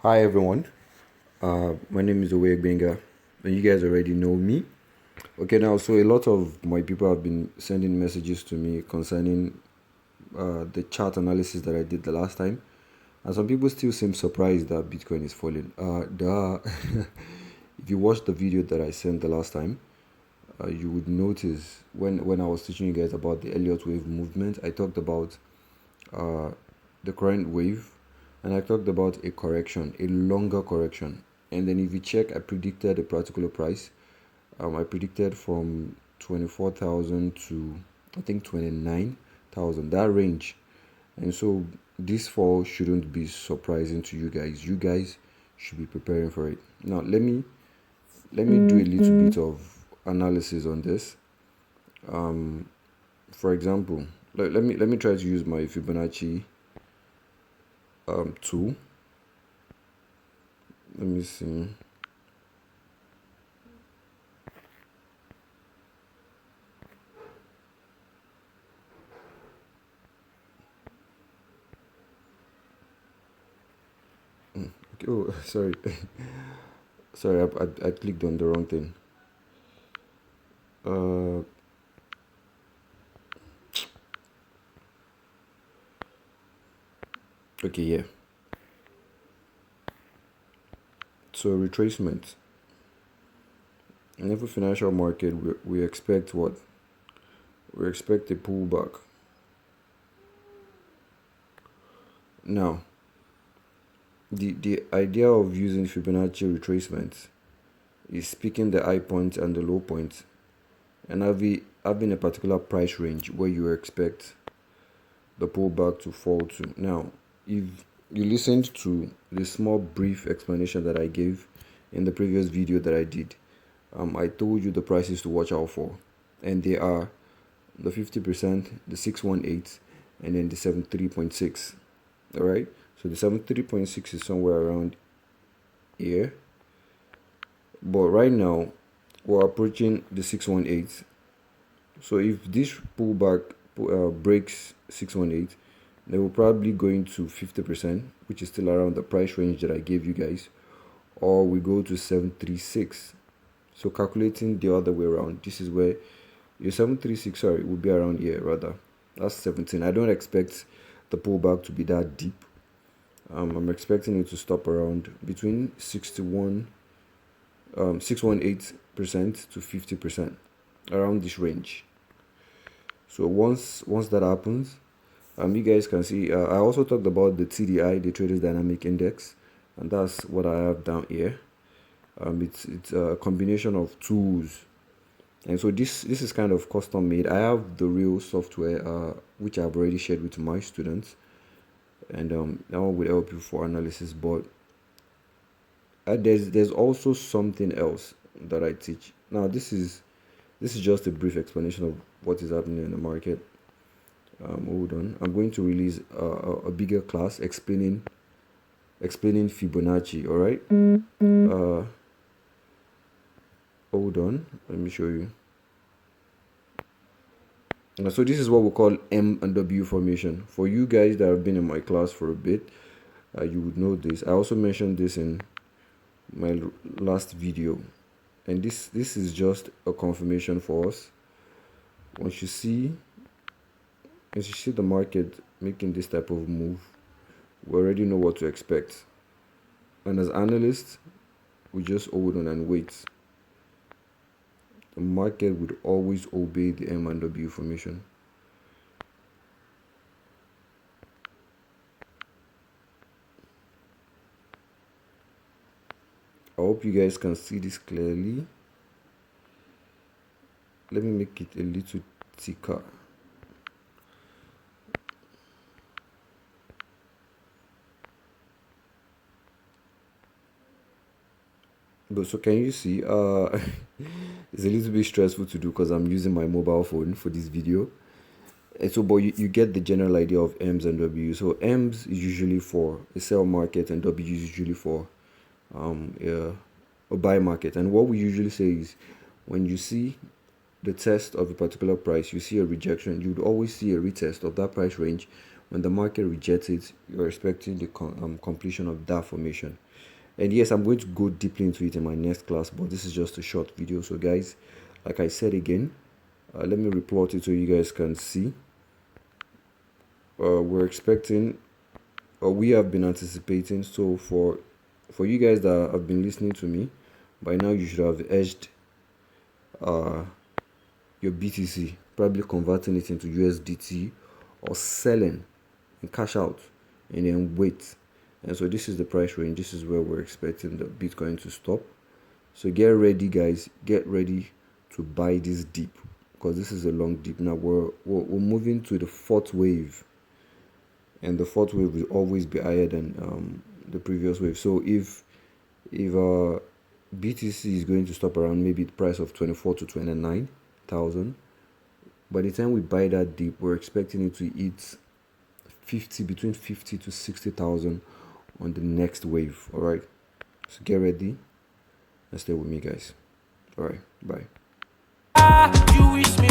Hi everyone, my name is Owe Benga, and you guys already know me. Okay, now so a lot of my people have been sending messages to me concerning the chart analysis that I did the last time, and some people still seem surprised that Bitcoin is falling. If you watched the video that I sent the last time, you would notice when I was teaching you guys about the Elliott wave movement, I talked about uh, the current wave, and I talked about a correction, a longer correction. And then if you check, I predicted a particular price. I predicted from 24,000 to I think 29,000, that range. And so this fall shouldn't be surprising to you guys. You guys should be preparing for it. Now let me do a little bit of analysis on this. For example, let me try to use my Fibonacci tool. Let me see. Okay, oh, sorry. Sorry, I clicked on the wrong thing. Uh, okay, yeah. So retracement. In every financial market, we expect what? We expect a pullback. Now, the idea of using Fibonacci retracement is picking the high point and the low point, and having a particular price range where you expect the pullback to fall to. Now, if you listened to the small brief explanation that I gave in the previous video that I did, I told you the prices to watch out for, and they are the 50%, the 618, and then the 73.6. All right, so the 73.6 is somewhere around here, but right now we're approaching the 618. So if this pullback breaks 618, they will probably go into 50%, which is still around the price range that I gave you guys, or we go to 736. So calculating the other way around, this is where your 736, sorry, will be around here rather. That's 17. I don't expect the pullback to be that deep. I'm expecting it to stop around between 618% to 50%, around this range. So once that happens, you guys can see I also talked about the TDI, the Traders Dynamic Index, and that's what I have down here. It's a combination of tools, and so this is kind of custom made. I have the real software which I've already shared with my students, and that one will help you for analysis. But there's also something else that I teach. Now this is just a brief explanation of what is happening in the market. Hold on, I'm going to release a bigger class explaining Fibonacci. All right. Hold on, let me show you. So this is what we call M and W formation. For you guys that have been in my class for a bit, you would know this. I also mentioned this in my last video, and this is just a confirmation for us. Once you see the market making this type of move, we already know what to expect, and as analysts we just hold on and wait. The market would always obey the M and W formation. I hope you guys can see this clearly. Let me make it a little thicker. But so can you see it's a little bit stressful to do because I'm using my mobile phone for this video. And so but you get the general idea of M's and W's. So M's is usually for a sell market, and W is usually for a buy market. And what we usually say is when you see the test of a particular price, you see a rejection, you would always see a retest of that price range When the market rejects it, you're expecting the completion of that formation. And yes, I'm going to go deeply into it in my next class, but this is just a short video. So guys, like I said again, let me replot it so you guys can see. We're expecting, or we have been anticipating. So for you guys that have been listening to me, by now you should have edged your BTC, probably converting it into USDT or selling and cash out and then wait. And so this is the price range. This is where we're expecting the Bitcoin to stop. So get ready, guys. Get ready to buy this dip, because this is a long dip. Now we're moving to the fourth wave, and the fourth wave will always be higher than the previous wave. So if BTC is going to stop around maybe the price of 24 to 29,000, by the time we buy that dip, we're expecting it to hit between 50 to 60,000 on the next wave. All right, so get ready and stay with me, guys. All right, bye. You wish me